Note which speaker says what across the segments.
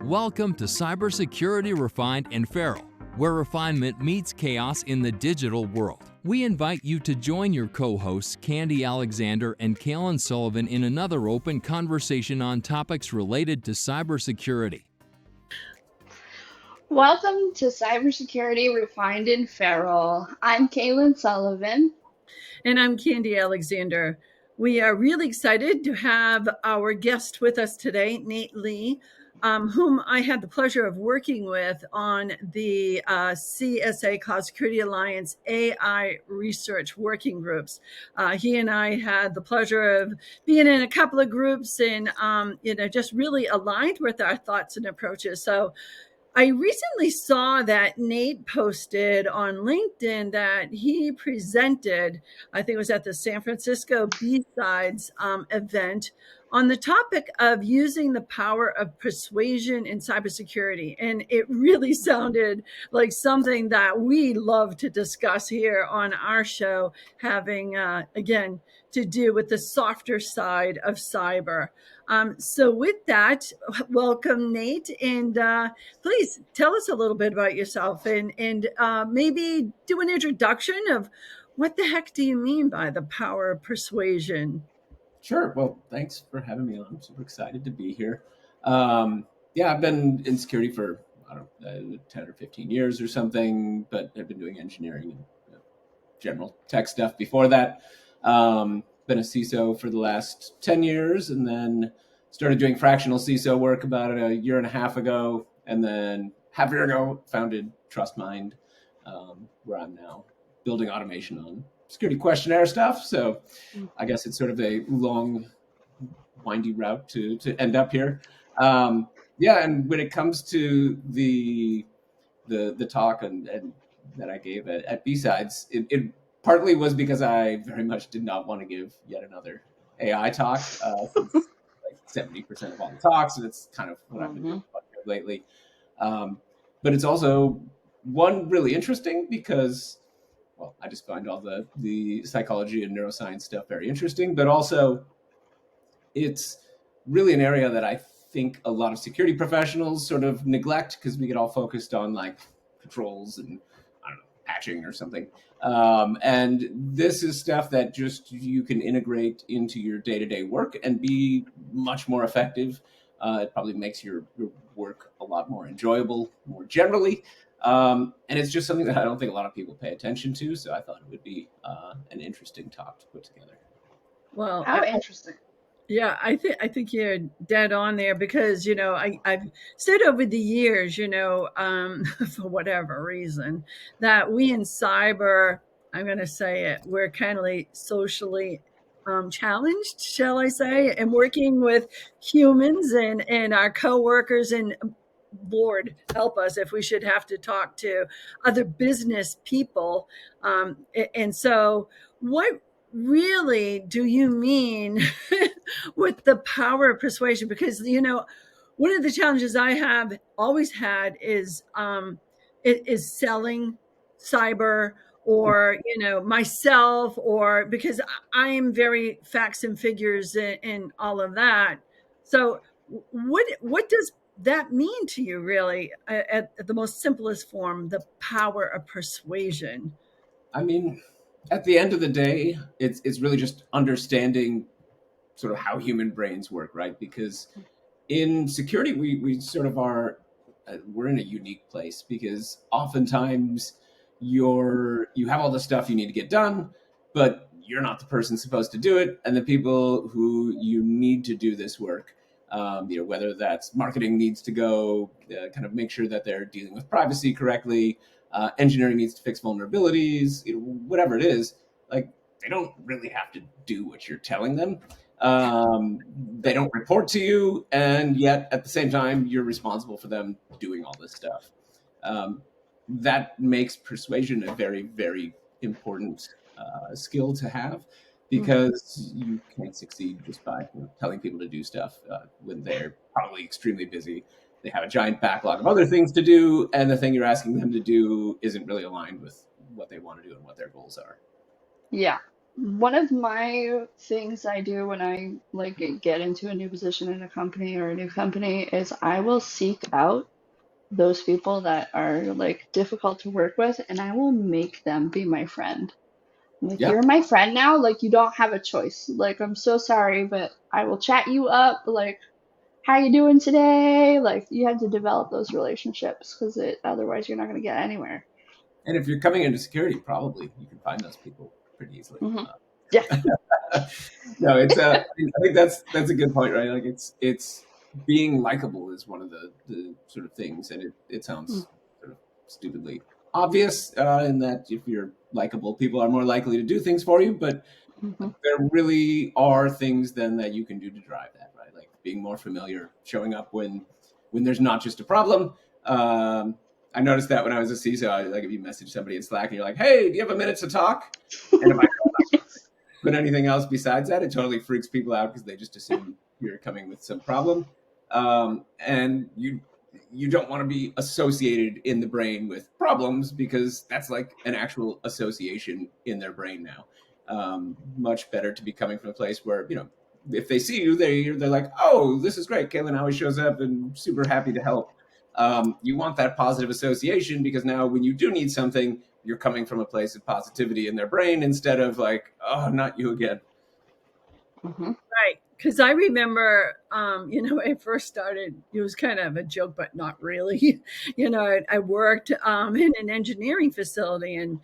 Speaker 1: Welcome to Cybersecurity Refined and Feral, where refinement meets chaos in the digital world. We invite you to join your co-hosts Candy Alexander and Cailin Sullivan in another open conversation on topics related to cybersecurity.
Speaker 2: Welcome to Cybersecurity Refined and Feral. I'm Cailin Sullivan.
Speaker 3: And I'm Candy Alexander. We are really excited to have our guest with us today, Nate Lee, whom I had the pleasure of working with on the CSA, Cloud Security Alliance AI research working groups. He and I had the pleasure of being in a couple of groups and, just really aligned with our thoughts and approaches. So I recently saw that Nate posted on LinkedIn that he presented, I think it was at the San Francisco B-Sides event, on the topic of using the power of persuasion in cybersecurity. And it really sounded like something that we love to discuss here on our show, having, again, to do with the softer side of cyber. So with that, welcome, Nate, and please tell us a little bit about yourself and maybe do an introduction of what the heck do you mean by the power of persuasion?
Speaker 4: Sure. Well, thanks for having me on. I'm super excited to be here. I've been in security for, 10 or 15 years or something, but I've been doing engineering and general tech stuff before that. Been a CISO for the last 10 years and then started doing fractional CISO work about a year and a half ago. And then half a year ago, founded TrustMind, where I'm now building automation on security questionnaire stuff. So I guess it's sort of a long, windy route to end up here. And when it comes to the talk and that I gave at B-Sides, it partly was because I very much did not want to give yet another AI talk. Since like 70% of all the talks, and it's kind of what I've been doing lately. But it's also one really interesting because, well, I just find all the psychology and neuroscience stuff very interesting, but also it's really an area that I think a lot of security professionals sort of neglect because we get all focused on like controls and patching or something. And this is stuff that just you can integrate into your day-to-day work and be much more effective. It probably makes your work a lot more enjoyable, more generally. And it's just something that I don't think a lot of people pay attention to. So I thought it would be an interesting talk to put together.
Speaker 3: Well,
Speaker 2: how interesting.
Speaker 3: Yeah, I think you're dead on there because, I've said over the years, for whatever reason, that we in cyber, I'm going to say it, we're kind of like socially challenged, shall I say, and working with humans and our coworkers and Lord help us if we should have to talk to other business people. And so what really do you mean with the power of persuasion? Because, one of the challenges I have always had is selling cyber or, myself, or because I am very facts and figures and all of that. So what does that mean to you really at the most simplest form, the power of persuasion?
Speaker 4: I mean, at the end of the day, it's really just understanding sort of how human brains work, right? Because in security, we sort of are, we're in a unique place because oftentimes you have all the stuff you need to get done, but you're not the person supposed to do it. And the people who you need to do this work, whether that's marketing needs to go kind of make sure that they're dealing with privacy correctly, engineering needs to fix vulnerabilities, whatever it is, like they don't really have to do what you're telling them. They don't report to you, and yet at the same time, you're responsible for them doing all this stuff. That makes persuasion a very, very important skill to have because you can't succeed just by telling people to do stuff when they're probably extremely busy. They have a giant backlog of other things to do, and the thing you're asking them to do isn't really aligned with what they want to do and what their goals are.
Speaker 2: Yeah. One of my things I do when I like get into a new position in a company or a new company is I will seek out those people that are like difficult to work with and I will make them be my friend. Like,
Speaker 4: Yeah.
Speaker 2: you're my friend now, like you don't have a choice. Like, I'm so sorry, but I will chat you up, like, how you doing today? Like, you have to develop those relationships because it otherwise you're not going to get anywhere.
Speaker 4: And if you're coming into security, probably you can find those people pretty easily.
Speaker 2: Hmm. Yeah.
Speaker 4: No, it's I think that's a good point, right? Like it's being likable is one of the sort of things, and it sounds sort of stupidly obvious in that if you're likable, people are more likely to do things for you. But
Speaker 2: Mm-hmm.
Speaker 4: there really are things then that you can do to drive that, right? Like being more familiar, showing up when there's not just a problem. Um, I noticed that when I was a CISO, like if you message somebody in Slack and you're like, "Hey, do you have a minute to talk?" And if I but anything else besides that, it totally freaks people out because they just assume you're coming with some problem, and you don't want to be associated in the brain with problems because that's like an actual association in their brain now. Much better to be coming from a place where if they see you, they're like, oh, this is great. Cailin always shows up and super happy to help. You want that positive association because now when you do need something, you're coming from a place of positivity in their brain instead of like, oh, not you again.
Speaker 2: Mm-hmm.
Speaker 3: Right. Because I remember, when I first started, it was kind of a joke, but not really. I worked in an engineering facility, and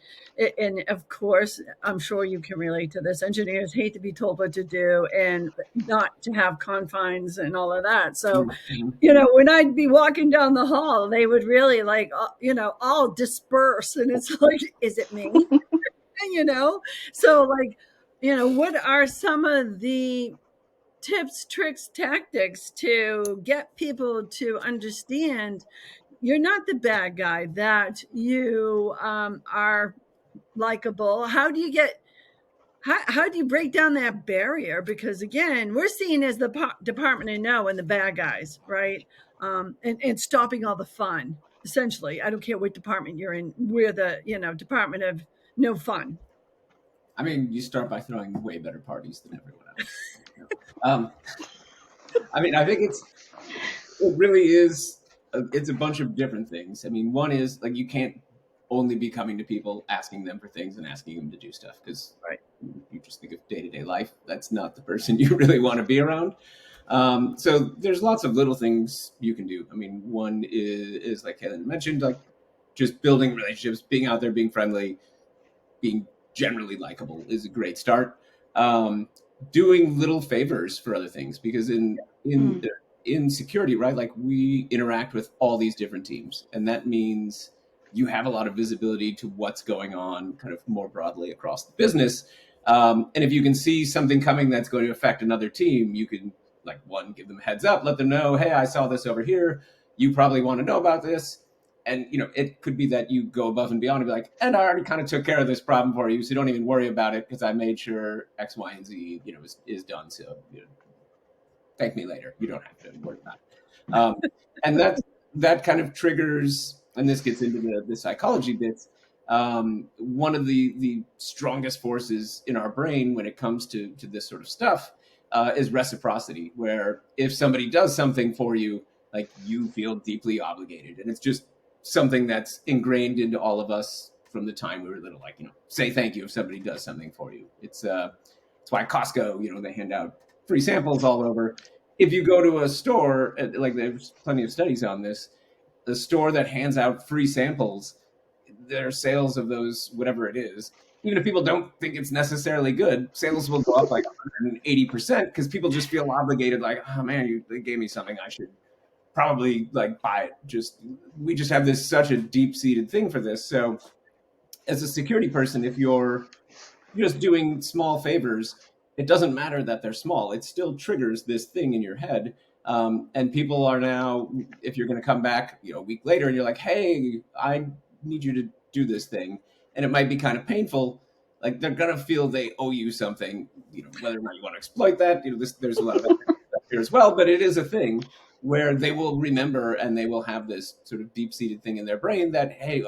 Speaker 3: of course, I'm sure you can relate to this. Engineers hate to be told what to do and not to have confines and all of that. So,
Speaker 4: Mhm.
Speaker 3: when I'd be walking down the hall, they would really like, all disperse, and it's like, is it me? you know so like what are some of the tips, tricks, tactics to get people to understand you're not the bad guy, that you are likable? How do you break down that barrier? Because again, we're seen as the department of no and the bad guys, right? And stopping all the fun, essentially. I don't care what department you're in, we're the department of no fun.
Speaker 4: I mean, you start by throwing way better parties than everyone else. Um, I mean, I think it really is. It's a bunch of different things. I mean, one is like you can't only be coming to people asking them for things and asking them to do stuff because
Speaker 3: Right.
Speaker 4: you just think of day to day life. That's not the person you really want to be around. So there's lots of little things you can do. I mean, one is like Cailin mentioned, like just building relationships, being out there, being friendly, being generally likable is a great start. Um, Doing little favors for other things because
Speaker 2: Mm.
Speaker 4: in security, right? Like we interact with all these different teams, and that means you have a lot of visibility to what's going on, kind of more broadly across the business. And if you can see something coming that's going to affect another team, you can like one give them a heads up, let them know, hey, I saw this over here. You probably want to know about this, and it could be that you go above and beyond and be like, and I already kind of took care of this problem for you, so don't even worry about it because I made sure X, Y, and Z, is done. So thank me later. You don't have to worry about it. And that kind of triggers, and this gets into the psychology bits. One of the strongest forces in our brain when it comes to this sort of stuff is reciprocity, where if somebody does something for you, like you feel deeply obligated, and it's just something that's ingrained into all of us from the time we were little. Like say thank you if somebody does something for you. It's why Costco, they hand out free samples all over. If you go to a store, like there's plenty of studies on this, the store that hands out free samples, their sales of those, whatever it is, even if people don't think it's necessarily good, sales will go up like 180% because people just feel obligated, like, oh man, they gave me something, I should probably like buy it. We just have this such a deep seated thing for this. So as a security person, if you're just doing small favors, it doesn't matter that they're small. It still triggers this thing in your head. And people are now, if you're going to come back, a week later and you're like, hey, I need you to do this thing. And it might be kind of painful. Like they're going to feel they owe you something, whether or not you want to exploit that, there's a lot of stuff here as well, but it is a thing where they will remember and they will have this sort of deep seated thing in their brain that, hey,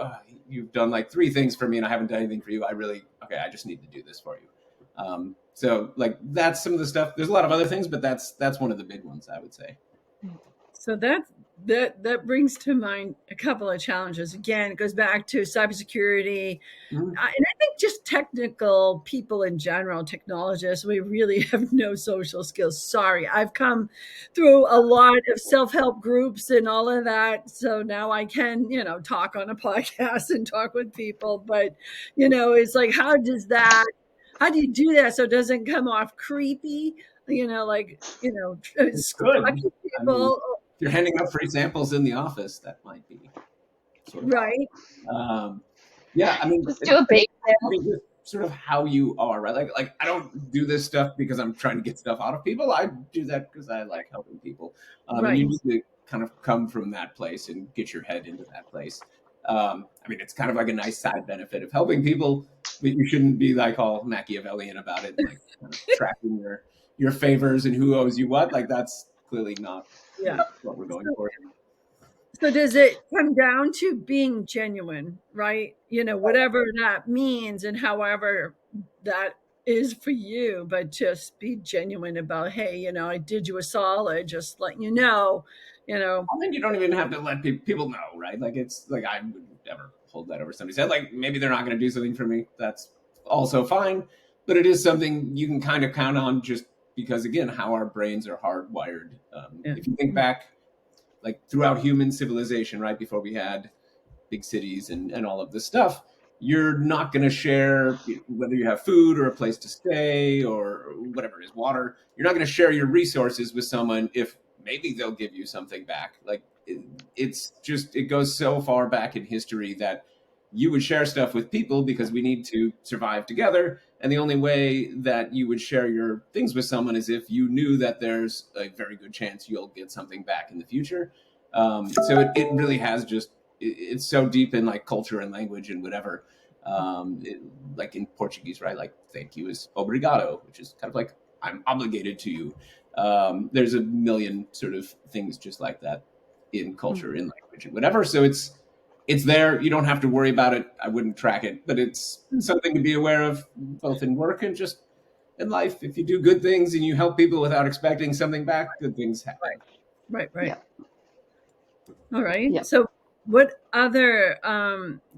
Speaker 4: you've done like three things for me and I haven't done anything for you. Okay, I just need to do this for you. So like that's some of the stuff. There's a lot of other things, but that's one of the big ones, I would say.
Speaker 3: So that brings to mind a couple of challenges. Again, it goes back to cybersecurity,
Speaker 4: Mhm.
Speaker 3: and I think just technical people in general, technologists, we really have no social skills. Sorry, I've come through a lot of self-help groups and all of that, so now I can, talk on a podcast and talk with people. But it's like, how do you do that so it doesn't come off creepy?
Speaker 4: It could.
Speaker 3: Stalking
Speaker 4: I mean,
Speaker 3: people,
Speaker 4: if you're handing out free samples in the office, that might be sort of odd.
Speaker 3: right?
Speaker 4: Um, yeah, I mean,
Speaker 2: Just do a bake
Speaker 4: I
Speaker 2: sale.
Speaker 4: mean, just sort of how you are, right? Like I don't do this stuff because I'm trying to get stuff out of people. I do that because I like helping people. And you
Speaker 3: Right.
Speaker 4: need to kind of come from that place and get your head into that place. I mean, it's kind of like a nice side benefit of helping people, but you shouldn't be like all Machiavellian about it and like kind of tracking your favors and who owes you what. Like that's clearly not
Speaker 3: Yeah.
Speaker 4: what we're going
Speaker 3: So,
Speaker 4: for.
Speaker 3: so does it come down to being genuine, right? Whatever that means and however that is for you, but just be genuine about, hey, I did you a solid, just letting you know,
Speaker 4: I mean, you don't even have to let people know, right? Like it's like I would never hold that over somebody's head. Like maybe they're not going to do something for me. That's also fine, but it is something you can kind of count on just because, again, how our brains are hardwired.
Speaker 3: yeah.
Speaker 4: If you think back, like throughout human civilization, right before we had big cities and all of this stuff, you're not going to share whether you have food or a place to stay or whatever it is, water. You're not going to share your resources with someone if maybe they'll give you something back. Like it's just it goes so far back in history that you would share stuff with people because we need to survive together. And the only way that you would share your things with someone is if you knew that there's a very good chance you'll get something back in the future. So it really has just it's so deep in like culture and language and whatever. Like in Portuguese, right? Like thank you is obrigado, which is kind of like I'm obligated to you. There's a million sort of things just like that in culture, in language, and whatever. So it's there. You don't have to worry about it. I wouldn't track it, but it's something to be aware of, both in work and just in life. If you do good things and you help people without expecting something back, good things happen.
Speaker 3: Right.
Speaker 2: Yeah.
Speaker 3: All right.
Speaker 2: Yeah.
Speaker 3: So, what other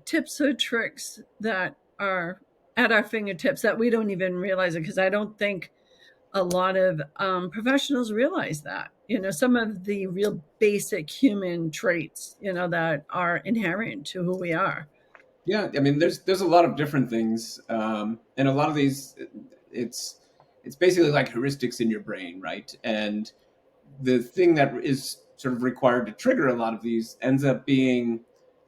Speaker 3: tips or tricks that are at our fingertips that we don't even realize it? Because I don't think a lot of professionals realize that. Some of the real basic human traits, that are inherent to who we are.
Speaker 4: Yeah, I mean, there's a lot of different things, and a lot of these, it's it's basically like heuristics in your brain, right? And the thing that is sort of required to trigger a lot of these ends up being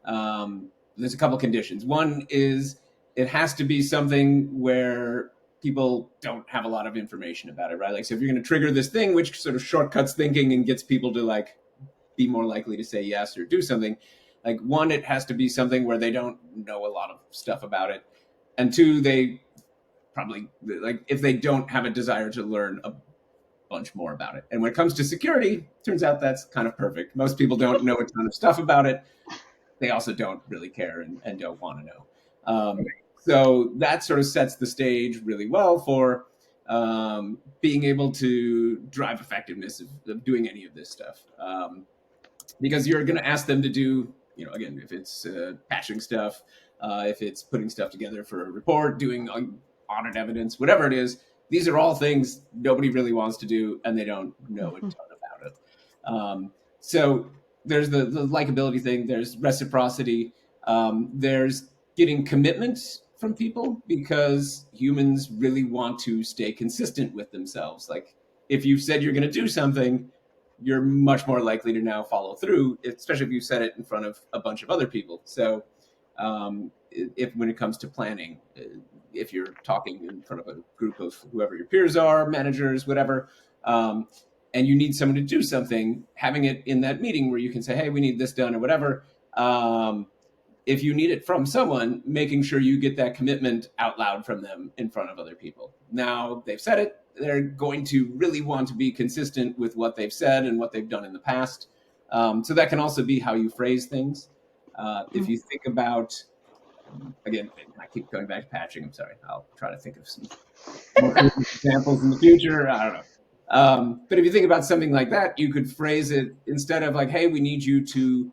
Speaker 4: there's a couple conditions. One is it has to be something where people don't have a lot of information about it, right? Like, so if you're going to trigger this thing, which sort of shortcuts thinking and gets people to like be more likely to say yes or do something, like one, it has to be something where they don't know a lot of stuff about it, and two, they probably like if they don't have a desire to learn a bunch more about it. And when it comes to security, turns out that's kind of perfect. Most people don't know a ton of stuff about it. They also don't really care and don't want to know. So that sort of sets the stage really well for being able to drive effectiveness of doing any of this stuff. Because you're going to ask them to do, again, if it's patching stuff, if it's putting stuff together for a report, doing audit evidence, whatever it is, these are all things nobody really wants to do, and they don't know a ton about it. So there's the likability thing, there's reciprocity, there's getting commitment from people because humans really want to stay consistent with themselves. Like if you've said you're going to do something, you're much more likely to now follow through, especially if you said it in front of a bunch of other people. So, if when it comes to planning, if you're talking in front of a group of whoever your peers are, managers, whatever, and you need someone to do something, having it in that meeting where you can say, "Hey, we need this done," or whatever. If you need it from someone, making sure you get that commitment out loud from them in front of other people. Now they've said it, they're going to really want to be consistent with what they've said and what they've done in the past. So that can also be how you phrase things. If you think about, again, I keep going back to patching. I'm sorry. I'll try to think of some more Christmas examples in the future. I don't know. But if you think about something like that, you could phrase it instead of like, "Hey, we need you to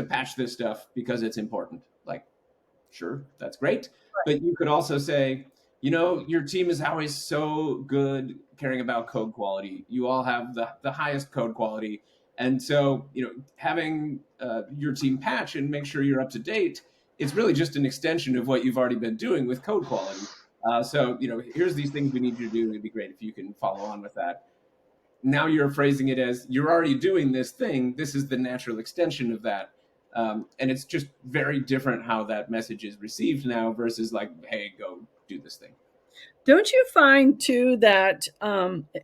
Speaker 4: patch this stuff because it's important." Like, sure, that's great. But you could also say, your team is always so good caring about code quality. You all have the highest code quality. And so, having your team patch and make sure you're up to date, it's really just an extension of what you've already been doing with code quality. So, here's these things we need you to do. It'd be great if you can follow on with that. Now you're phrasing it as you're already doing this thing. This is the natural extension of that. And it's just very different how that message is received now versus like, hey, go do this thing.
Speaker 3: Don't you find too that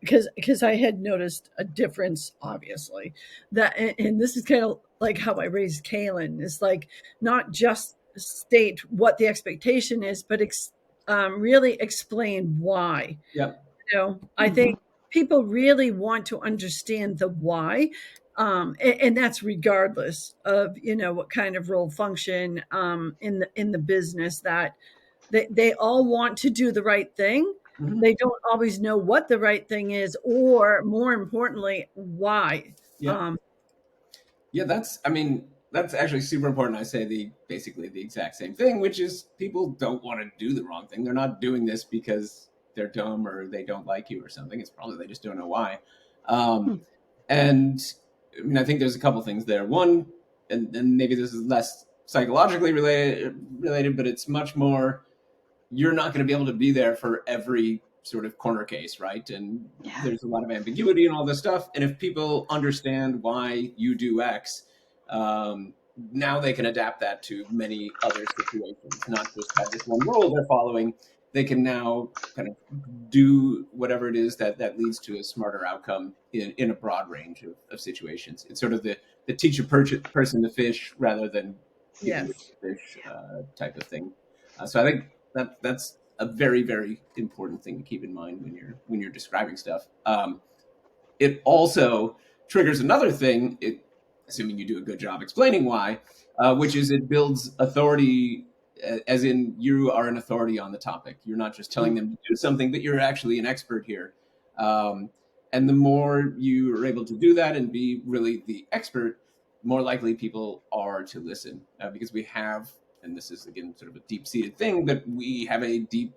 Speaker 3: because I had noticed a difference, obviously, that and this is kind of like how I raised Cailin, is like not just state what the expectation is, but really explain why.
Speaker 4: Yep.
Speaker 3: I think people really want to understand the why. And that's regardless of what kind of role function in the business, that they all want to do the right thing.
Speaker 4: Mhm.
Speaker 3: They don't always know what the right thing is, or more importantly, why.
Speaker 4: Yeah. Yeah, that's actually super important. I say basically the exact same thing, which is people don't want to do the wrong thing. They're not doing this because they're dumb or they don't like you or something. It's probably they just don't know why. And I think there's a couple things there. One, and maybe this is less psychologically related, but it's much more, you're not going to be able to be there for every sort of corner case, right? And there's a lot of ambiguity and all this stuff. And if people understand why you do X, now they can adapt that to many other situations, not just have this one rule they're following. They can now kind of do whatever it is that leads to a smarter outcome in a broad range of situations. It's sort of the teach a person to fish rather than giving the fish type of thing. So I think that's a very, very important thing to keep in mind when you're describing stuff. It also triggers another thing, assuming you do a good job explaining why, which is it builds authority, as in you are an authority on the topic. You're not just telling them to do something, but you're actually an expert here. And the more you are able to do that and be really the expert, more likely people are to listen, because we have, and this is again sort of a deep-seated thing, but we have a deep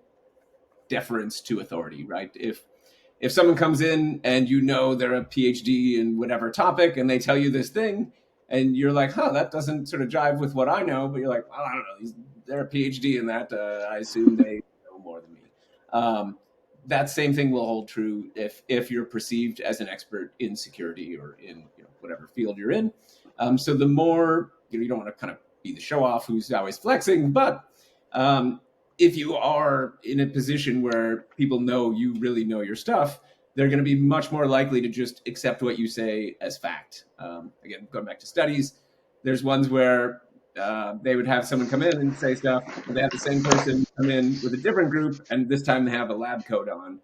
Speaker 4: deference to authority, right? If someone comes in and they're a PhD in whatever topic and they tell you this thing and you're like, that doesn't sort of jive with what I know, but you're like, I don't know, they're a PhD in that, I assume they know more than me. That same thing will hold true if you're perceived as an expert in security or in whatever field you're in. So the more, you don't want to kind of be the show off who's always flexing, but if you are in a position where people know you really know your stuff, they're going to be much more likely to just accept what you say as fact. Again, going back to studies, there's ones where they would have someone come in and say stuff, but they have the same person come in with a different group, and this time they have a lab coat on.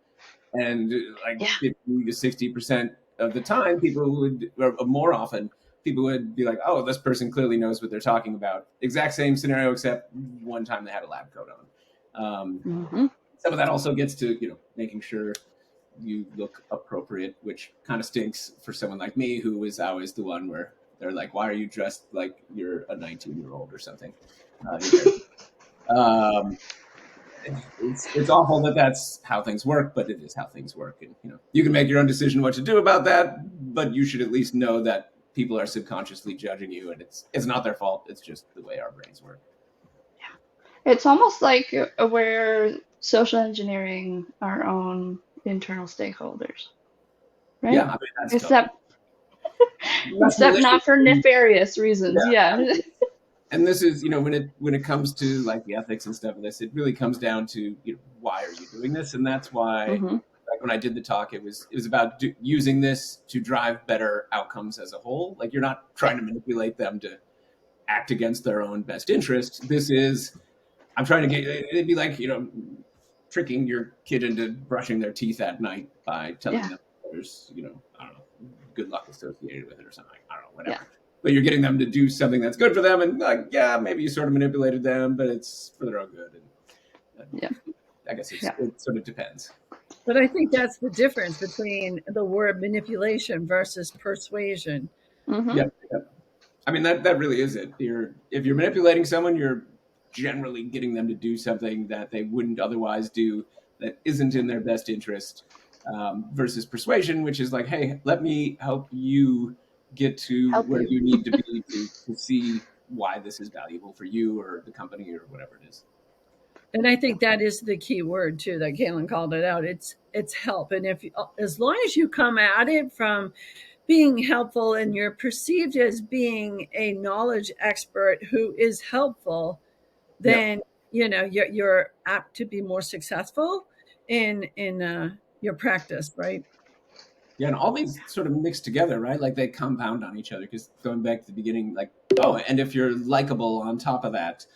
Speaker 4: And like 50 to 60% of the time, people would, or more often, people would be like, oh, this person clearly knows what they're talking about. Exact same scenario, except one time they had a lab coat on. Some of that also gets to making sure you look appropriate, which kind of stinks for someone like me, who is always the one where they're like, why are you dressed like you're a 19-year-old or something? It's awful that that's how things work, but it is how things work. And you can make your own decision what to do about that, but you should at least know that people are subconsciously judging you, and it's not their fault. It's just the way our brains work.
Speaker 2: It's almost like we're social engineering our own internal stakeholders, right?
Speaker 4: Yeah, that's
Speaker 2: except
Speaker 4: malicious.
Speaker 2: not for nefarious reasons. Yeah.
Speaker 4: And this is, when it comes to like the ethics and stuff of this, it really comes down to why are you doing this, and that's why. Like when I did the talk, it was about using this to drive better outcomes as a whole. Like you're not trying to manipulate them to act against their own best interest. This is, I'm trying to get, it'd be like, tricking your kid into brushing their teeth at night by telling them there's, I don't know, good luck associated with it or something. I don't know, whatever. But you're getting them to do something that's good for them. And like, maybe you sort of manipulated them, but it's for their own good. And I guess
Speaker 2: Yeah.
Speaker 4: it sort of depends.
Speaker 3: But I think that's the difference between the word manipulation versus persuasion.
Speaker 2: Mm-hmm.
Speaker 4: Yeah, yeah. I mean, that really is it. If you're manipulating someone, you're generally getting them to do something that they wouldn't otherwise do, that isn't in their best interest. Versus persuasion, which is like, hey, let me help you get to
Speaker 2: Help
Speaker 4: where
Speaker 2: you.
Speaker 4: you need to be to see why this is valuable for you or the company or whatever it is.
Speaker 3: And I think that is the key word too that Cailin called it out. It's help, and if as long as you come at it from being helpful and you're perceived as being a knowledge expert who is helpful,
Speaker 4: Yep.
Speaker 3: then you're apt to be more successful in your practice, right?
Speaker 4: Yeah, and all these sort of mix together, right? Like they compound on each other. Because going back to the beginning, like, oh, and if you're likable on top of that,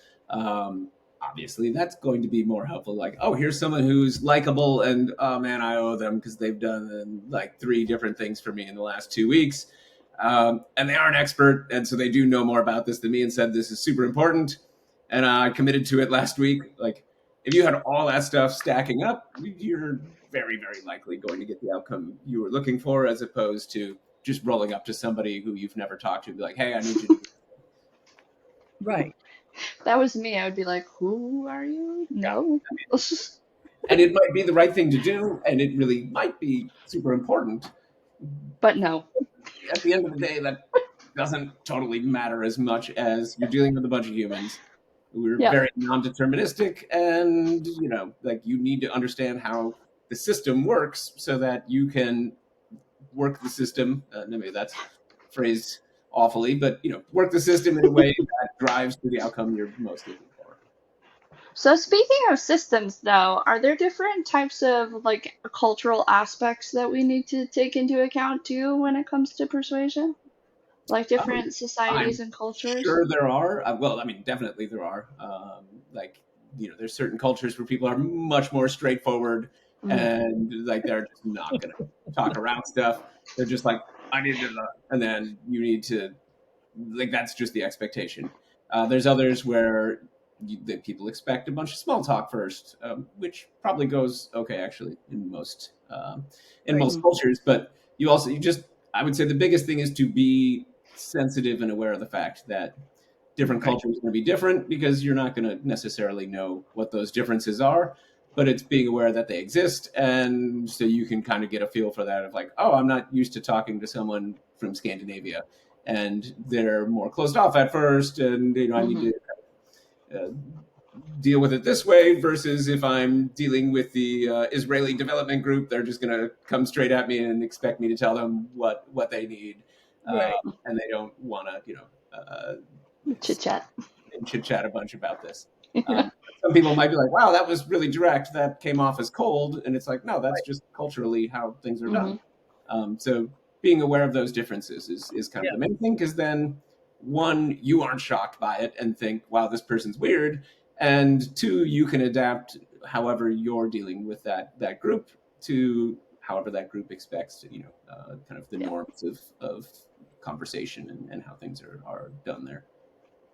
Speaker 4: obviously that's going to be more helpful. Like, oh, here's someone who's likable, and oh man, I owe them because they've done like 3 different things for me in the last 2 weeks, and they are an expert, and so they do know more about this than me, and said this is super important, and I committed to it last week. Like, if you had all that stuff stacking up, you're very, very likely going to get the outcome you were looking for, as opposed to just rolling up to somebody who you've never talked to and be like, hey, I need you to do
Speaker 3: Right.
Speaker 2: That was me. I would be like, who are you? No.
Speaker 4: and it might be the right thing to do, and it really might be super important.
Speaker 2: But no.
Speaker 4: At the end of the day, that doesn't totally matter as much as you're dealing with a bunch of humans. We're
Speaker 2: Yeah.
Speaker 4: very non-deterministic, and like you need to understand how the system works so that you can work the system. Maybe that's phrased awfully, but work the system in a way that drives to the outcome you're most looking for.
Speaker 2: So speaking of systems, though, are there different types of like cultural aspects that we need to take into account too when it comes to persuasion? Like
Speaker 4: Um,
Speaker 2: different
Speaker 4: I'm
Speaker 2: societies and cultures?
Speaker 4: sure there are. Well, I mean, definitely there are. Like, there's certain cultures where people are much more straightforward,
Speaker 2: Mm.
Speaker 4: and like they're just not going to talk around stuff. They're just like, I need to, and then you need to, like, that's just the expectation. There's others where that people expect a bunch of small talk first, which probably goes okay actually in
Speaker 3: Right.
Speaker 4: most
Speaker 2: Mm.
Speaker 4: cultures. But you just, I would say the biggest thing is to be sensitive and aware of the fact that different
Speaker 3: Right.
Speaker 4: cultures are going to be different, because you're not going to necessarily know what those differences are. But it's being aware that they exist, and so you can kind of get a feel for that of like, oh, I'm not used to talking to someone from Scandinavia, and they're more closed off at first, and I need
Speaker 2: Hmm.
Speaker 4: to uh, deal with it this way, versus if I'm dealing with the Israeli development group, they're just going to come straight at me and expect me to tell them what they need,
Speaker 3: Right.
Speaker 4: and they don't want to
Speaker 2: Chit chat.
Speaker 4: chit chat a bunch about this.
Speaker 2: Yeah.
Speaker 4: Some people might be like, wow, that was really direct, that came off as cold, and it's like, no, that's just culturally how things are
Speaker 2: Hmm.
Speaker 4: done. So being aware of those differences is kind of
Speaker 3: Yeah.
Speaker 4: the main thing, because then, one, you aren't shocked by it and think, wow, this person's weird, and two, you can adapt however you're dealing with that group to however that group expects kind of the
Speaker 2: Yeah.
Speaker 4: norms of conversation and how things are done there.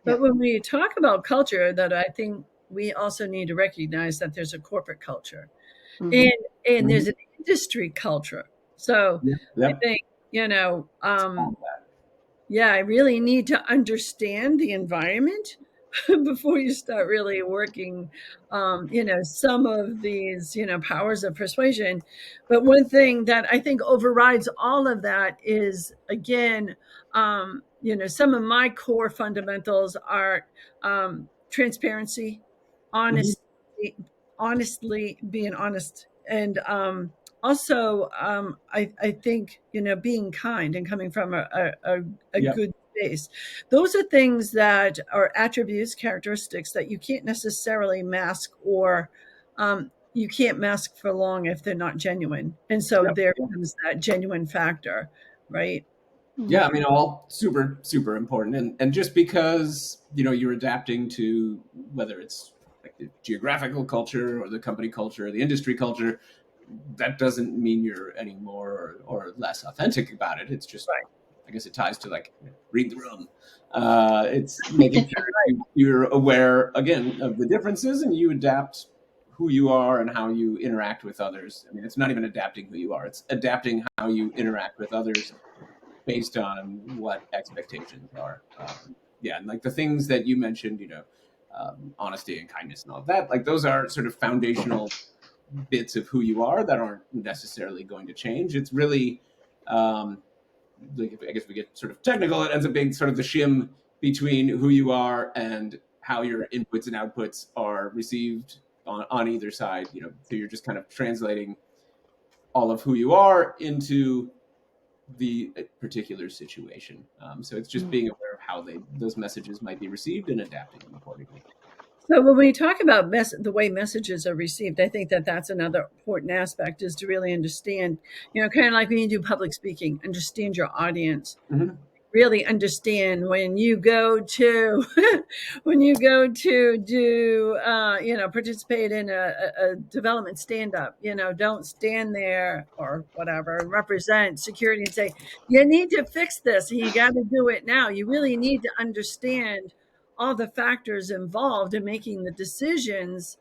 Speaker 2: Yeah.
Speaker 3: But when we talk about culture, that I think we also need to recognize that there's a corporate culture
Speaker 2: Hmm.
Speaker 3: and there's an industry culture. So
Speaker 4: Yeah,
Speaker 3: I
Speaker 4: yep.
Speaker 3: think, yeah, I really need to understand the environment before you start really working, some of these, powers of persuasion. But one thing that I think overrides all of that is, again, some of my core fundamentals are transparency,
Speaker 4: Mhm.
Speaker 3: honesty, honestly being honest, and also I think being kind and coming from a
Speaker 4: Yep.
Speaker 3: good space. Those are things that are attributes, characteristics that you can't necessarily mask, or you can't mask for long if they're not genuine. And so
Speaker 4: Yep.
Speaker 3: there
Speaker 4: Yep.
Speaker 3: comes that genuine factor, right?
Speaker 4: Yeah,
Speaker 2: Hmm.
Speaker 4: I mean, all super, super important. And just because, you're adapting to whether it's like the geographical culture or the company culture or the industry culture, that doesn't mean you're any more or less authentic about it. It's just,
Speaker 3: Right.
Speaker 4: I guess it ties to like read the room. It's making sure you're aware again of the differences, and you adapt who you are and how you interact with others. I mean, it's not even adapting who you are; it's adapting how you interact with others based on what expectations are. Yeah, and like the things that you mentioned, honesty and kindness and all that, like those are sort of foundational bits of who you are that aren't necessarily going to change. It's really, like, I guess we get sort of technical, it ends up being sort of the shim between who you are and how your inputs and outputs are received on either side. So you're just kind of translating all of who you are into the particular situation. So it's just being aware of how those messages might be received and adapting them accordingly.
Speaker 3: So when we talk about the way messages are received, I think that that's another important aspect, is to really understand, kind of like when you do public speaking, understand your audience.
Speaker 4: Mm-hmm.
Speaker 3: Really understand when you go to do participate in a development stand up, don't stand there or whatever and represent security and say you need to fix this and you got to do it now. You really need to understand all the factors involved in making the decisions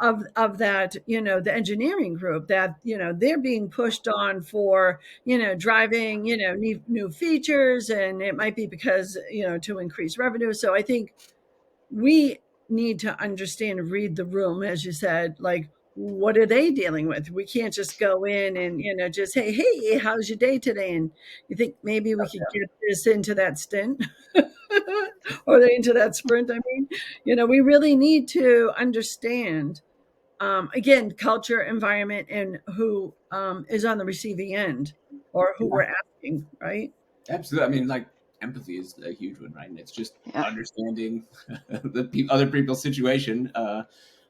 Speaker 3: of that, the engineering group, that they're being pushed on for driving new features, and it might be because to increase revenue. So I think we need to understand and read the room, as you said, like what are they dealing with. We can't just go in and just say, hey, how's your day today, and you think maybe we could get this into that stint or into that sprint. I mean, we really need to understand, again, culture, environment, and who is on the receiving end, or who we're asking, right?
Speaker 4: Absolutely. I mean, like empathy is a huge one, right? And it's just
Speaker 2: Yeah.
Speaker 4: understanding the other people's situation.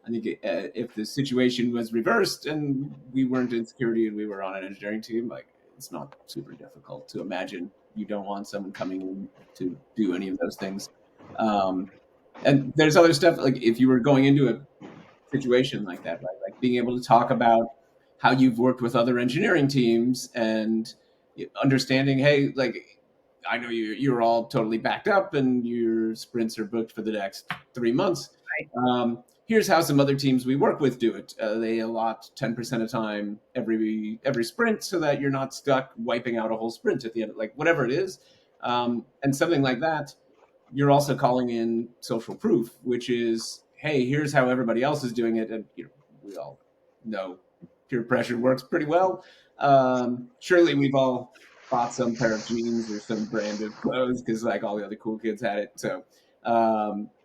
Speaker 4: I think if the situation was reversed and we weren't in security and we were on an engineering team, like it's not super difficult to imagine you don't want someone coming in to do any of those things. And there's other stuff, like if you were going into a situation like that, right? Like being able to talk about how you've worked with other engineering teams and understanding, hey, like I know you're all totally backed up and your sprints are booked for the next 3 months. Here's how some other teams we work with do it. They allot 10% of time every sprint so that you're not stuck wiping out a whole sprint at the end, like whatever it is. And something like that, you're also calling in social proof, which is, hey, here's how everybody else is doing it. And we all know peer pressure works pretty well. Surely we've all bought some pair of jeans or some brand of clothes because like all the other cool kids had it. So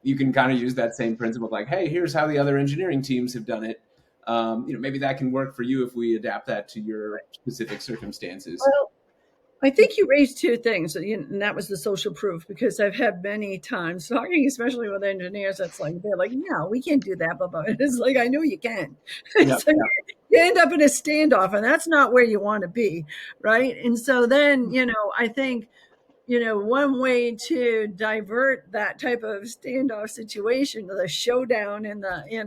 Speaker 4: you can kind of use that same principle of like, hey, here's how the other engineering teams have done it. Maybe that can work for you if we adapt that to your specific circumstances.
Speaker 3: Well, I think you raised two things, and that was the social proof, because I've had many times talking, especially with engineers, that's like, they're like, no, we can't do that. But it's like, I know you can. So you end up in a standoff, and that's not where you want to be, right? And so then, I think, one way to divert that type of standoff situation, the showdown in the, in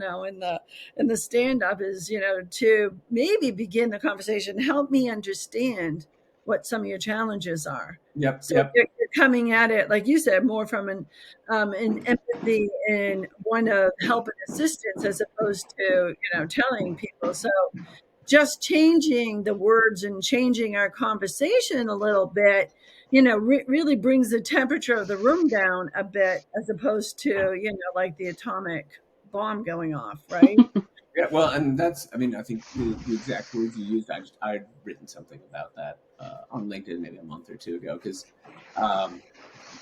Speaker 3: the standoff, is, to maybe begin the conversation, help me understand what some of your challenges are. So you're coming at it, like you said, more from an empathy and one of help and assistance, as opposed to telling people. So just changing the words and changing our conversation a little bit, really brings the temperature of the room down a bit, as opposed to like the atomic bomb going off, right?
Speaker 4: Yeah, well, and that's, I mean, I think the exact words you used, I'd written something about that on LinkedIn maybe a month or two ago, because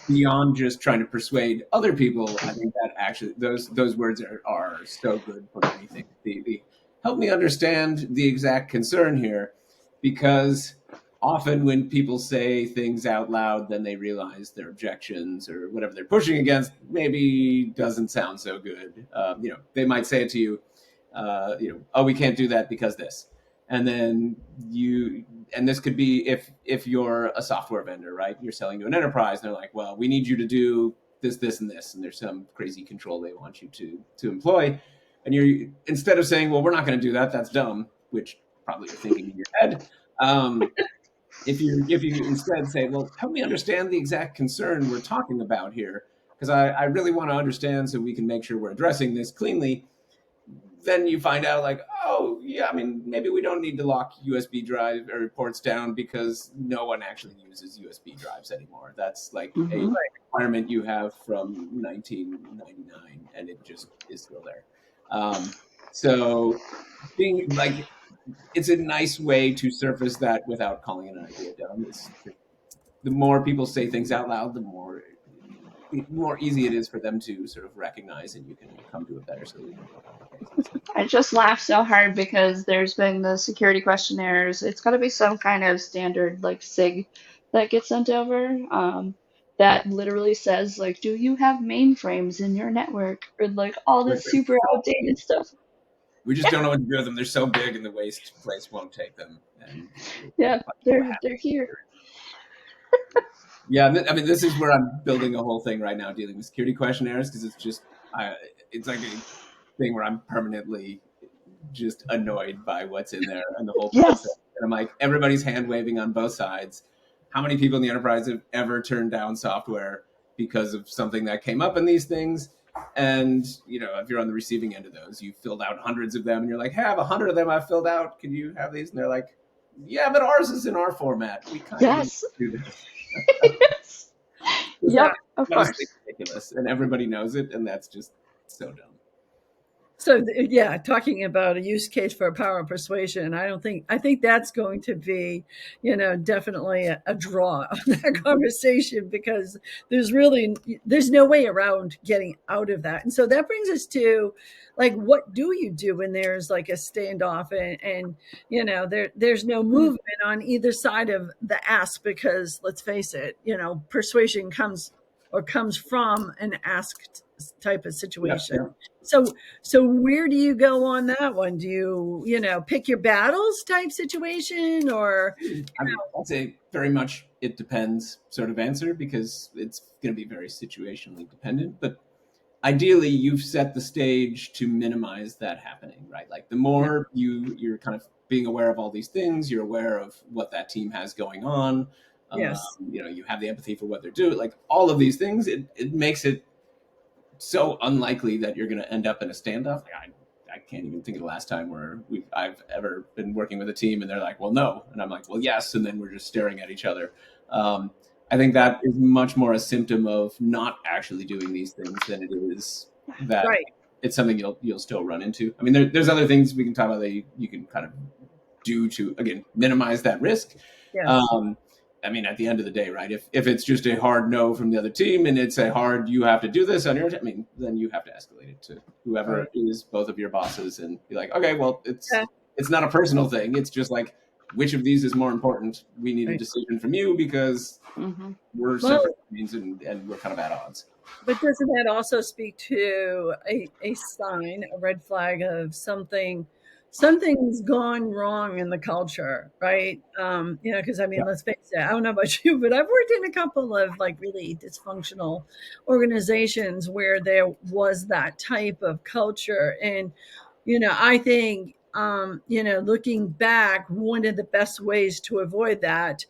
Speaker 4: beyond just trying to persuade other people, I think that actually those words are so good for anything. The help me understand the exact concern here, because often when people say things out loud, then they realize their objections or whatever they're pushing against maybe doesn't sound so good. They might say it to you, oh, we can't do that because this. And then and this could be if you're a software vendor, right? You're selling to an enterprise, and they're like, well, we need you to do this, this, and this, and there's some crazy control they want you to employ. And you're, instead of saying, well, we're not going to do that, that's dumb, which probably you're thinking in your head. If you instead say, well, help me understand the exact concern we're talking about here, because I really want to understand so we can make sure we're addressing this cleanly, then you find out like, oh yeah, I mean, maybe we don't need to lock USB drive or ports down because no one actually uses USB drives anymore. That's like a
Speaker 2: Mm-hmm.
Speaker 4: requirement you have from 1999, and it just is still there. So being like, it's a nice way to surface that without calling an idea dumb. It's just, the more people say things out loud, the more easy it is for them to sort of recognize, and you can come to a better solution in a lot of cases.
Speaker 2: I just laugh so hard because there's been the security questionnaires. It's got to be some kind of standard like SIG that gets sent over, that literally says like, do you have mainframes in your network, or like all
Speaker 4: They're
Speaker 2: this super
Speaker 4: so
Speaker 2: outdated
Speaker 4: big.
Speaker 2: stuff.
Speaker 4: We just don't know what to do with them. They're so big, and the waste place won't take them. And
Speaker 2: Yeah,
Speaker 4: what
Speaker 2: they're here.
Speaker 4: Yeah, I mean, this is where I'm building a whole thing right now, dealing with security questionnaires, because it's just, it's like a thing where I'm permanently just annoyed by what's in there and the whole process.
Speaker 2: Yes.
Speaker 4: And I'm like, everybody's hand waving on both sides. How many people in the enterprise have ever turned down software because of something that came up in these things? And if you're on the receiving end of those, you filled out hundreds of them, and you're like, hey, I have 100 of them I've filled out. Can you have these? And they're like, yeah, but ours is in our format. We kind of need
Speaker 2: Yes.
Speaker 4: to do this.
Speaker 2: Yes.
Speaker 4: It's
Speaker 2: Yep. Of
Speaker 4: mostly
Speaker 2: course.
Speaker 4: ridiculous, and everybody knows it, and that's just so dumb.
Speaker 3: So yeah, talking about a use case for power of persuasion, I think that's going to be, definitely a draw on that conversation, because there's no way around getting out of that. And so that brings us to like, what do you do when there's like a standoff, and there's no movement on either side of the ask, because let's face it, persuasion comes from an ask type of situation.
Speaker 4: Yeah.
Speaker 3: So where do you go on that one? Do you pick your battles type situation, or
Speaker 4: I mean, I'd say very much it depends sort of answer, because it's going to be very situationally dependent. But ideally, you've set the stage to minimize that happening, right? Like the more you're kind of being aware of all these things, you're aware of what that team has going on.
Speaker 3: yes,
Speaker 4: You have the empathy for what they're doing. Like all of these things, it makes it so unlikely that you're going to end up in a standoff. Like I can't even think of the last time where I've ever been working with a team and they're like, well, no. And I'm like, well, yes. And then we're just staring at each other. I think that is much more a symptom of not actually doing these things than it is that
Speaker 3: right,
Speaker 4: it's something you'll still run into. I mean, there's other things we can talk about that you can kind of do to, again, minimize that risk.
Speaker 3: yes,
Speaker 4: I mean, at the end of the day, right? If it's just a hard no from the other team and it's a hard, you have to do this on your, I mean, then you have to escalate it to whoever
Speaker 3: right.
Speaker 4: is both of your bosses and be like, okay, well,
Speaker 3: Yeah.
Speaker 4: it's not a personal thing. It's just like, which of these is more important? We need a
Speaker 3: Right.
Speaker 4: decision from you because
Speaker 2: Mm-hmm.
Speaker 4: we're
Speaker 3: Well,
Speaker 4: separate beings and we're kind of at odds.
Speaker 3: but doesn't that also speak to a sign, a red flag of something's gone wrong in the culture, right? Because I mean,
Speaker 4: Yeah.
Speaker 3: let's face it, I don't know about you, but I've worked in a couple of like really dysfunctional organizations where there was that type of culture. And I think looking back, one of the best ways to avoid that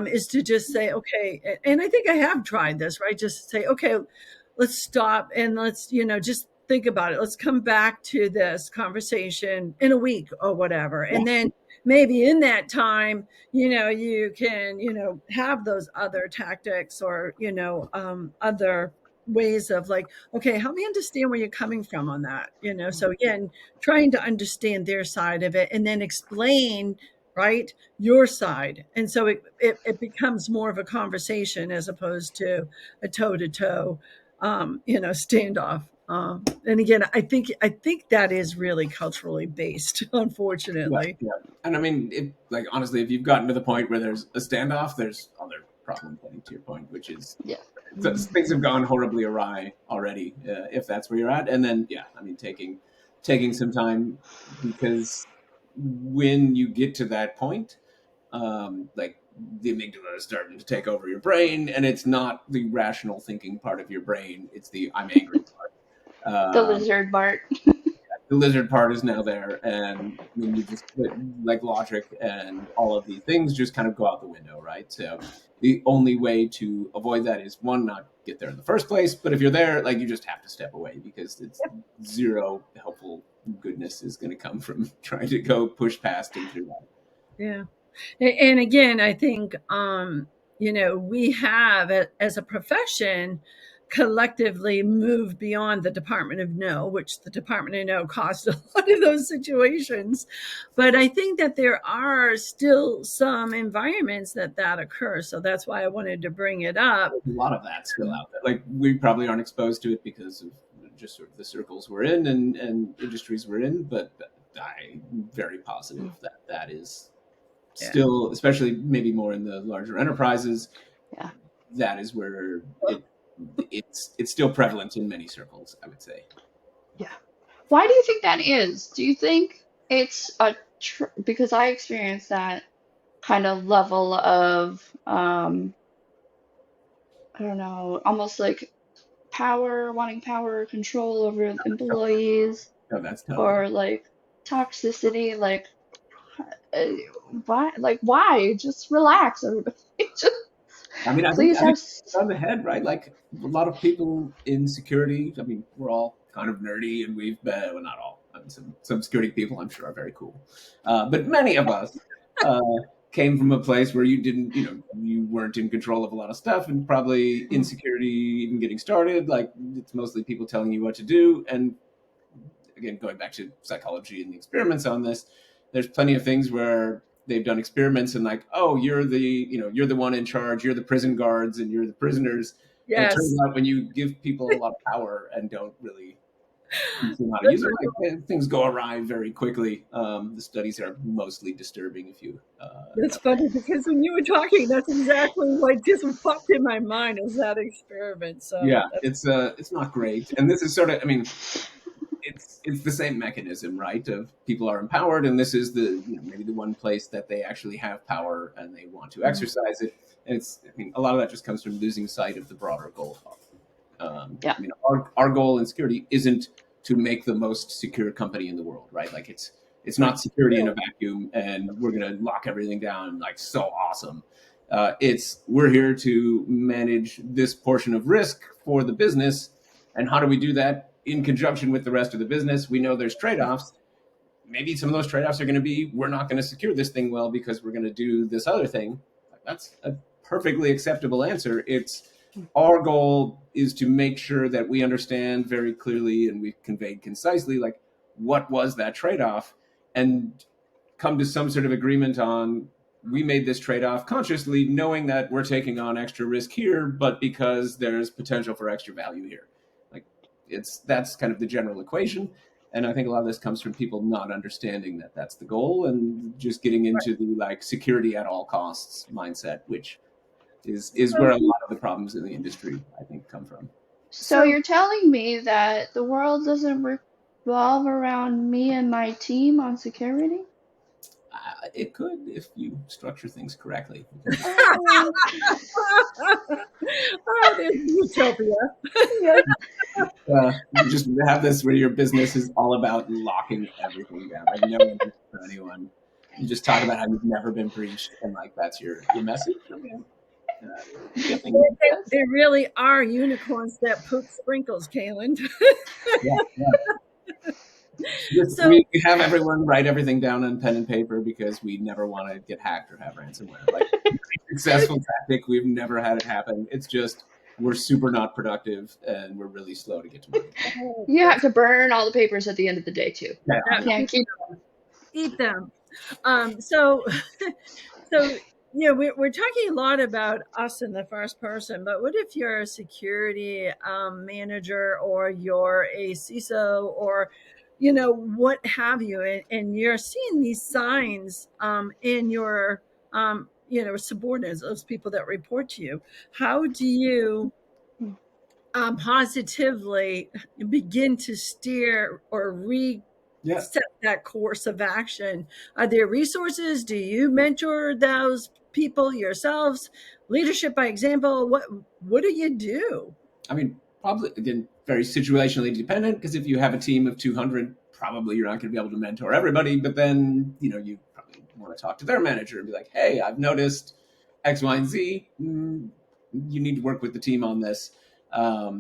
Speaker 3: is to just say, okay, and I think I have tried this, right? Just say, okay, let's stop and let's, just think about it. Let's come back to this conversation in a week or whatever. And then maybe in that time, you can, have those other tactics or, other ways of like, okay, help me understand where you're coming from on that. So again, trying to understand their side of it and then explain, right, your side. And so it becomes more of a conversation as opposed to a toe to toe standoff. And again, I think that is really culturally based,
Speaker 4: Yeah,
Speaker 3: unfortunately.
Speaker 4: yeah. And I mean, honestly, if you've gotten to the point where there's a standoff, there's other problems, getting to your point, which is
Speaker 2: Yeah.
Speaker 4: things have gone horribly awry already, if that's where you're at. And then, yeah, I mean, taking some time, because when you get to that point, like the amygdala is starting to take over your brain, and it's not the rational thinking part of your brain; it's the I'm angry part.
Speaker 2: The
Speaker 4: Um,
Speaker 2: lizard Bart.
Speaker 4: the lizard part is now there, and I mean, you just like logic and all of these things just kind of go out the window, right? So the only way to avoid that is, one, not get there in the first place, but if you're there, like, you just have to step away, because it's zero helpful goodness is going to come from trying to go push past and through that.
Speaker 3: Yeah. And again, I think, we have, as a profession, collectively moved beyond the Department of No, which the Department of No caused a lot of those situations. But I think that there are still some environments that occurs. So that's why I wanted to bring it up.
Speaker 4: There's a lot of that still out there. Like, we probably aren't exposed to it because of just sort of the circles we're in and industries we're in, but I'm very positive that is still, especially maybe more in the larger enterprises, that is where it's still prevalent in many circles, I would say.
Speaker 2: Yeah. Why do you think that is? Do you think it's because I experienced that kind of level of I don't know, almost like wanting power, control over employees,
Speaker 4: No, that's totally.
Speaker 2: or like toxicity, like why? Like why? Just relax, everybody. Just
Speaker 4: I mean,
Speaker 2: please have.
Speaker 4: it's on the head, right? Like, a lot of people in security. I mean, we're all kind of nerdy, and we've been, well, not all. I mean, some security people, I'm sure, are very cool, but many of us came from a place where you weren't in control of a lot of stuff, and probably insecurity even getting started. Like, it's mostly people telling you what to do, and again, going back to psychology and the experiments on this, there's plenty of things where they've done experiments and like, oh, you're the one in charge, you're the prison guards, and you're the prisoners.
Speaker 3: Yes.
Speaker 4: And it turns out when you give people a lot of power and don't really teach them how to use it, like, things go awry very quickly. The studies are mostly disturbing. If you,
Speaker 3: that's funny, because when you were talking, that's exactly what just popped in my mind, is that experiment. So
Speaker 4: yeah, it's not great, and this is sort of, I mean, it's the same mechanism, right? Of people are empowered, and this is maybe the one place that they actually have power and they want to exercise it. And a lot of that just comes from losing sight of the broader goal. I mean, our goal in security isn't to make the most secure company in the world, right? Like, it's not security in a vacuum, and we're going to lock everything down, like, so awesome. We're here to manage this portion of risk for the business, and how do we do that in conjunction with the rest of the business? We know there's trade-offs. Maybe some of those trade-offs are going to be, we're not going to secure this thing well because we're going to do this other thing. That's a perfectly acceptable answer. Our goal is to make sure that we understand very clearly, and we've conveyed concisely, like, what was that trade-off, and come to some sort of agreement on, we made this trade-off consciously, knowing that we're taking on extra risk here, but because there's potential for extra value here. Like, that's kind of the general equation. And I think a lot of this comes from people not understanding that that's the goal, and just getting into the, like, security at all costs mindset, which is where a lot of the problems in the industry, I think, come from.
Speaker 2: So you're telling me that the world doesn't revolve around me and my team on security?
Speaker 4: It could, if you structure things correctly.
Speaker 3: Oh, there's utopia.
Speaker 4: You just have this where your business is all about locking everything down. Like, no one for anyone. You just talk about how you've never been breached, and, like, that's your message.
Speaker 3: There really are unicorns that poop sprinkles, Cailin.
Speaker 4: Yeah. So, we have everyone write everything down on pen and paper because we never want to get hacked or have ransomware. Like, successful tactic, we've never had it happen. It's just, we're super not productive, and we're really slow to get to market.
Speaker 2: You have to burn all the papers at the end of the day too.
Speaker 4: Yeah.
Speaker 2: You can't keep them.
Speaker 3: Eat them. So we're talking a lot about us in the first person, but what if you're a security manager, or you're a CISO, or what have you, and you're seeing these signs in your subordinates, those people that report to you? How do you positively begin to steer or set that course of action? Are there resources? Do you mentor those people yourselves? Leadership by example? What do you do?
Speaker 4: I mean, probably, again, very situationally dependent, because if you have a team of 200, probably you're not going to be able to mentor everybody, but then, you probably want to talk to their manager and be like, hey, I've noticed X, Y, and Z. You need to work with the team on this. I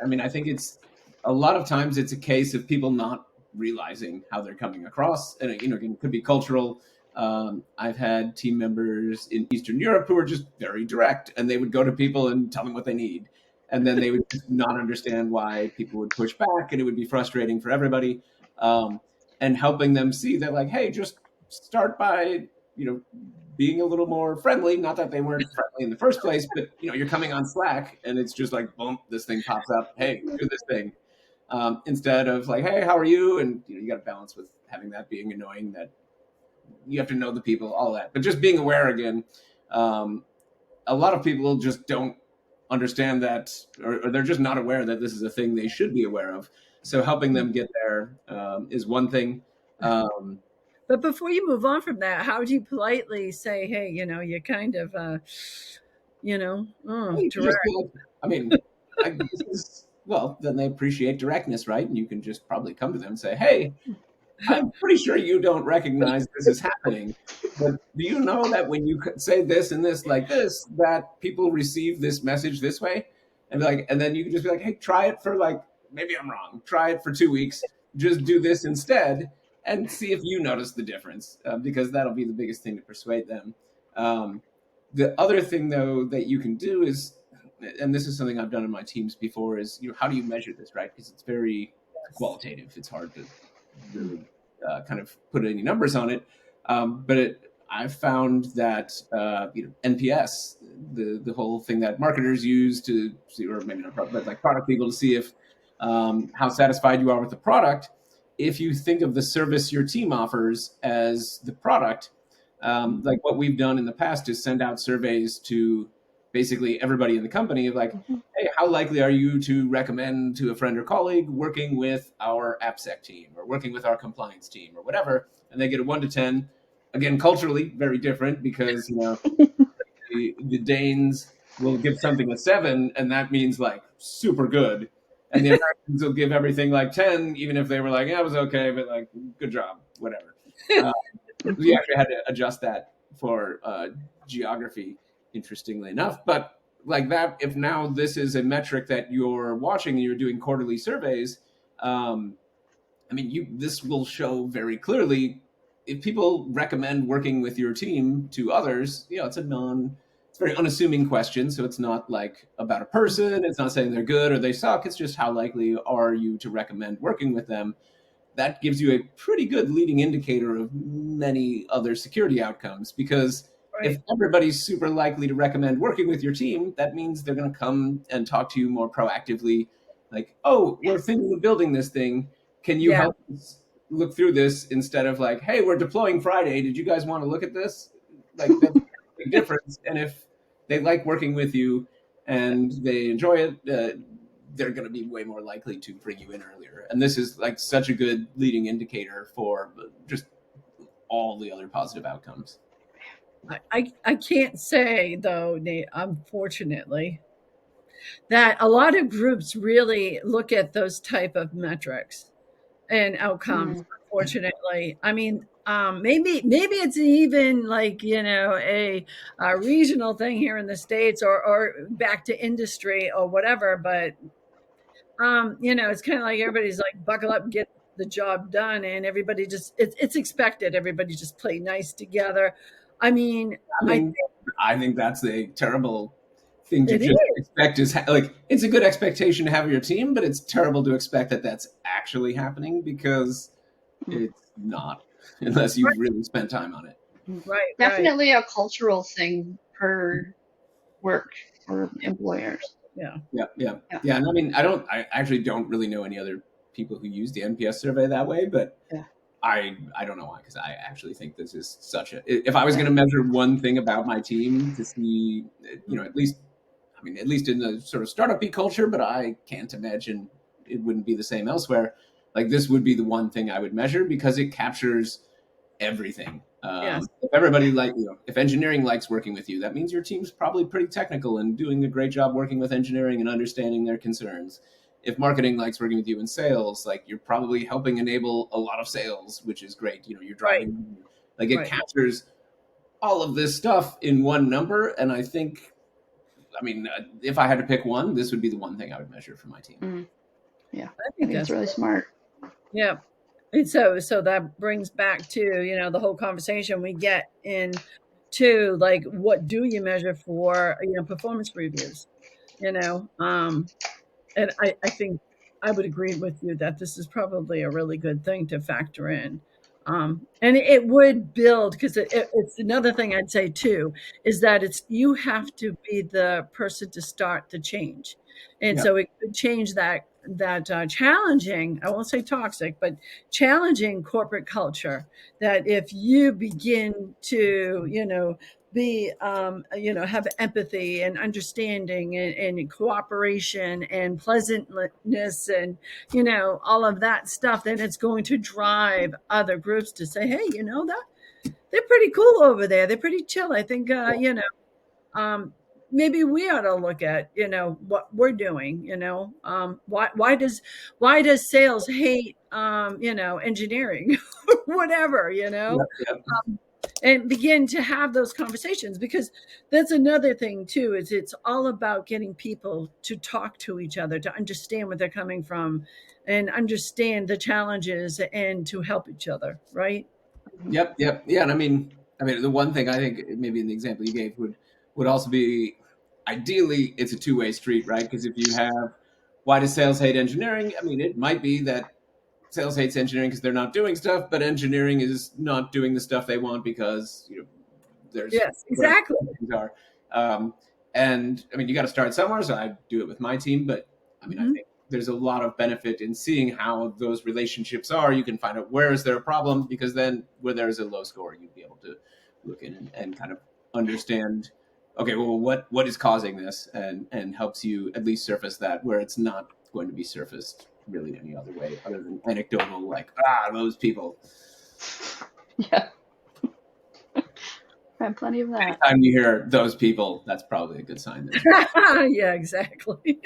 Speaker 4: mean, I think it's a lot of times it's a case of people not realizing how they're coming across. And, again, it could be cultural. I've had team members in Eastern Europe who are just very direct, and they would go to people and tell them what they need. And then they would just not understand why people would push back, and it would be frustrating for everybody. And helping them see that, like, hey, just start by, being a little more friendly. Not that they weren't friendly in the first place, but, you're coming on Slack, and it's just like, boom, this thing pops up. Hey, do this thing. Instead of like, hey, how are you? And you got to balance with having that being annoying, that you have to know the people, all that. But just being aware again, a lot of people just don't understand that, or they're just not aware that this is a thing they should be aware of. So helping them get there is one thing.
Speaker 3: But before you move on from that, how do you politely say, hey, you kind of, direct?
Speaker 4: Well, then they appreciate directness, right? And you can just probably come to them and say, hey, I'm pretty sure you don't recognize this is happening, but do you know that when you say this and this like this, that people receive this message this way? And then you can just be like, hey, try it for maybe I'm wrong. Try it for 2 weeks. Just do this instead and see if you notice the difference, because that'll be the biggest thing to persuade them. The other thing, though, that you can do is, and this is something I've done in my teams before, is, how do you measure this, right? Because it's very qualitative. It's hard to really kind of put any numbers on it. But I've found that NPS, the whole thing that marketers use to see, or maybe not product, but like product people, to see if how satisfied you are with the product. If you think of the service your team offers as the product, like what we've done in the past is send out surveys to basically everybody in the company of like, hey, how likely are you to recommend to a friend or colleague working with our AppSec team or working with our compliance team or whatever? And they get a 1 to 10. Again, culturally, very different, because, the Danes will give something a 7, and that means like super good. And the Americans will give everything like 10, even if they were like, yeah, it was okay, but like, good job, whatever. We actually had to adjust that for geography, interestingly enough. But like that, if now this is a metric that you're watching and you're doing quarterly surveys, this will show very clearly if people recommend working with your team to others. It's it's a very unassuming question. So it's not like about a person. It's not saying they're good or they suck. It's just how likely are you to recommend working with them. That gives you a pretty good leading indicator of many other security outcomes, because if everybody's super likely to recommend working with your team, that means they're going to come and talk to you more proactively. Like, oh, we're thinking of building this thing. Can you help us look through this, instead of like, hey, we're deploying Friday. Did you guys want to look at this? Like, that's a big difference. And if they like working with you and they enjoy it, they're going to be way more likely to bring you in earlier. And this is like such a good leading indicator for just all the other positive outcomes.
Speaker 3: I can't say, though, Nate, unfortunately, that a lot of groups really look at those type of metrics and outcomes. Unfortunately, maybe it's even like a regional thing here in the States, or back to industry or whatever. But it's kind of like everybody's like, buckle up and get the job done, and everybody just it's expected. Everybody just play nice together. I
Speaker 4: think that's a terrible thing to just expect. Is like, it's a good expectation to have your team, but it's terrible to expect that that's actually happening, because it's not, unless you've really spent time on it.
Speaker 3: Right.
Speaker 2: Definitely a cultural thing per work or employers.
Speaker 3: Yeah.
Speaker 4: And I actually don't really know any other people who use the NPS survey that way, but I don't know why, because I actually think this is if I was going to measure one thing about my team to see, at least in the sort of startup-y culture, but I can't imagine it wouldn't be the same elsewhere. Like, this would be the one thing I would measure, because it captures everything. If everybody if engineering likes working with you, that means your team's probably pretty technical and doing a great job working with engineering and understanding their concerns. If marketing likes working with you in sales, like, you're probably helping enable a lot of sales, which is great. You're driving, it captures all of this stuff in one number. And I think, if I had to pick one, this would be the one thing I would measure for my team.
Speaker 2: Yeah, I think it's really smart.
Speaker 3: Yeah. And so that brings back to, the whole conversation we get into, like, what do you measure for, performance reviews, you know? And I think I would agree with you that this is probably a really good thing to factor in. And it would build, because it's another thing I'd say too, is that you have to be the person to start the change. And
Speaker 4: Yeah.
Speaker 3: so it could change that challenging, I won't say toxic, but challenging corporate culture, that if you begin to, be have empathy and understanding and cooperation and pleasantness and all of that stuff, then it's going to drive other groups to say, hey, that they're pretty cool over there, they're pretty chill. I think um maybe we ought to look at what we're doing. Why does sales hate engineering? Whatever.
Speaker 4: Yep. Yep.
Speaker 3: And begin to have those conversations, because that's another thing too, is it's all about getting people to talk to each other, to understand where they're coming from and understand the challenges and to help each other, right?
Speaker 4: Yep. Yep. Yeah. And I mean, the one thing I think maybe in the example you gave would also be, ideally it's a two-way street, right? Because if you have, why does sales hate engineering? I mean, it might be that sales hates engineering because they're not doing stuff, but engineering is not doing the stuff they want because there's
Speaker 3: Yes,
Speaker 4: whatever
Speaker 3: exactly.
Speaker 4: things are. Um, and I mean, you got to start somewhere. So I do it with my team, but I mean, I
Speaker 3: Mhm.
Speaker 4: think there's a lot of benefit in seeing how those relationships are. You can find out where is there a problem, because then where there's a low score, you'd be able to look in and kind of understand, okay, well, what is causing this, and helps you at least surface that where it's not going to be surfaced really any other way other than anecdotal, like, those people.
Speaker 2: Yeah, I have plenty of that.
Speaker 4: Anytime you hear those people, that's probably a good sign there's.
Speaker 3: Yeah, exactly.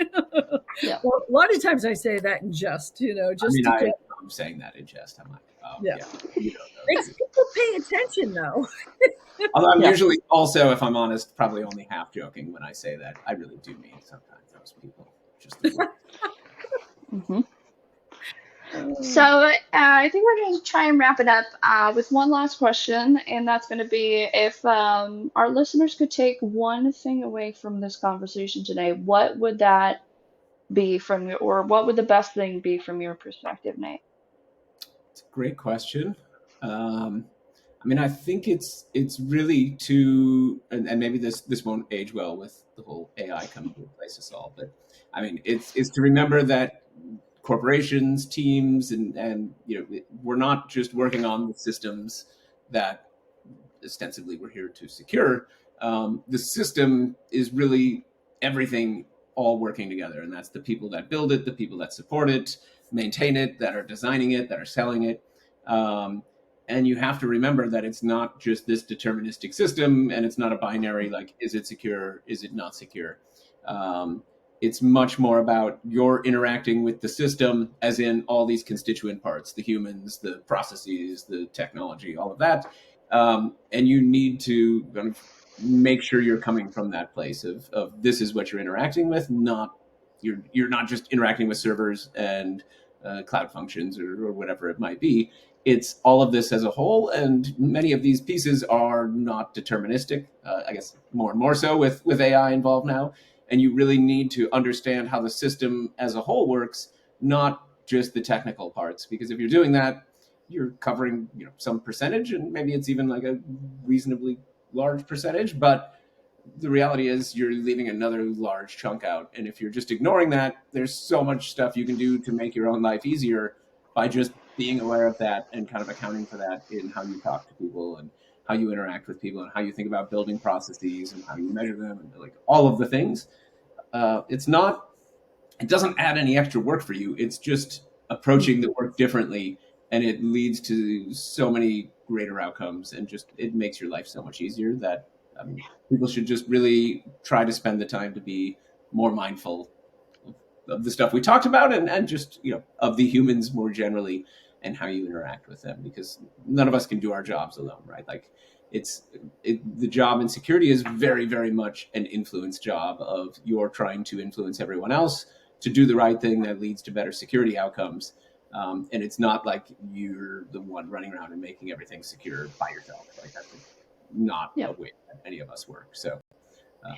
Speaker 2: Yeah.
Speaker 3: Well, a lot of times I say that in jest,
Speaker 4: I
Speaker 3: just
Speaker 4: mean,
Speaker 3: to get,
Speaker 4: I'm saying that in jest. I'm like, oh
Speaker 3: yeah.
Speaker 4: yeah, you know
Speaker 3: Makes
Speaker 4: those.
Speaker 3: people pay attention though.
Speaker 4: Although I'm
Speaker 2: Yeah.
Speaker 4: usually also, if I'm honest, probably only half joking when I say that. I really do mean sometimes those people. Just the worst.
Speaker 2: Hmm. So
Speaker 3: Oh,
Speaker 2: I think we're going to try and wrap it up with one last question, and that's going to be, if our listeners could take one thing away from this conversation today, what would that be from your, or what would the best thing be from your perspective, Nate?
Speaker 4: It's a great question. I mean, I think it's really to, and maybe this won't age well with the whole AI coming to replace us all, but I mean, it's to remember that corporations, teams, and we're not just working on the systems that ostensibly we're here to secure. The system is really everything all working together, and that's the people that build it, the people that support it, maintain it, that are designing it, that are selling it. Um, and you have to remember that it's not just this deterministic system, and it's not a binary like, is it secure, is it not secure. Um, it's much more about you're interacting with the system, as in all these constituent parts, the humans, the processes, the technology, all of that. And you need to kind of make sure you're coming from that place of this is what you're interacting with, not you're not just interacting with servers and cloud functions, or whatever it might be. It's all of this as a whole, and many of these pieces are not deterministic. I guess more and more so with AI involved now, and you really need to understand how the system as a whole works, not just the technical parts. Because if you're doing that, you're covering some percentage, and maybe it's even like a reasonably large percentage, but the reality is you're leaving another large chunk out. And if you're just ignoring that, there's so much stuff you can do to make your own life easier by just being aware of that and kind of accounting for that in how you talk to people and how you interact with people and how you think about building processes and how you measure them and like all of the things. It's not, it doesn't add any extra work for you. It's just approaching the work differently, and it leads to so many greater outcomes, and just it makes your life so much easier that people should just really try to spend the time to be more mindful of the stuff we talked about, and just of the humans more generally and how you interact with them, because none of us can do our jobs alone, right? Like it's the job in security is very, very much an influence job of you're trying to influence everyone else to do the right thing that leads to better security outcomes. And it's not like you're the one running around and making everything secure by yourself. Like that's not
Speaker 2: Yep.
Speaker 4: a way that any of us work. So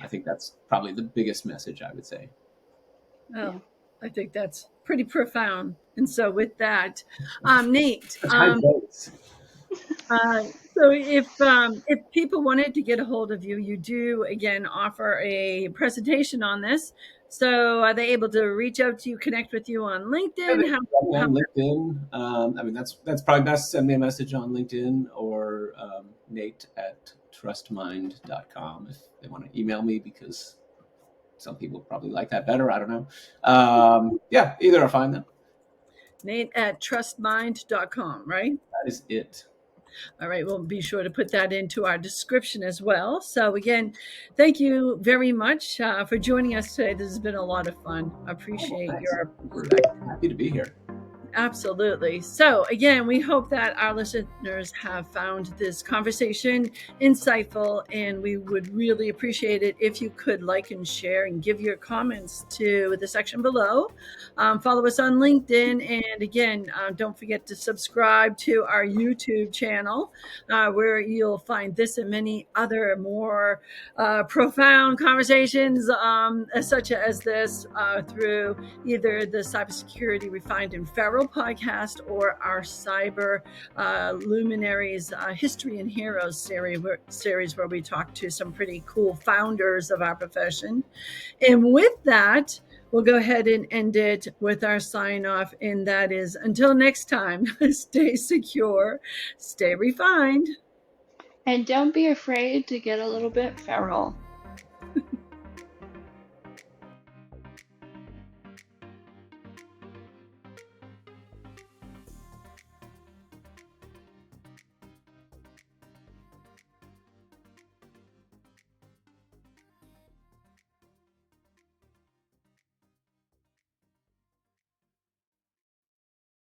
Speaker 4: I think that's probably the biggest message I would say.
Speaker 3: Oh, I think that's pretty profound. And so with that, Nate,
Speaker 4: High praise.
Speaker 3: so if people wanted to get a hold of you, you do again offer a presentation on this. So are they able to reach out to you, connect with you on
Speaker 4: Yeah,
Speaker 3: LinkedIn? How
Speaker 4: on LinkedIn. I mean, that's probably best. Send me a message on LinkedIn or Nate@trustmind.com if they want to email me, because some people probably like that better. I don't know. Yeah, either are fine then.
Speaker 3: Nate@trustmind.com, right?
Speaker 4: That is it.
Speaker 3: All right, we'll be sure to put that into our description as well. So, again, thank you very much for joining us today. This has been a lot of fun. I appreciate
Speaker 4: Thanks.
Speaker 3: your
Speaker 4: We're
Speaker 3: perspective.
Speaker 4: happy to be here.
Speaker 3: Absolutely. So, again, we hope that our listeners have found this conversation insightful, and we would really appreciate it if you could like and share and give your comments to the section below. Follow us on LinkedIn, and again, don't forget to subscribe to our YouTube channel, where you'll find this and many other more profound conversations, such as this, through either the Cybersecurity Refined and Feral podcast or our Cyber Luminaries History and Heroes series where we talk to some pretty cool founders of our profession. And with that, we'll go ahead and end it with our sign off. And that is, until next time, stay secure, stay refined.
Speaker 2: And don't be afraid to get a little bit feral.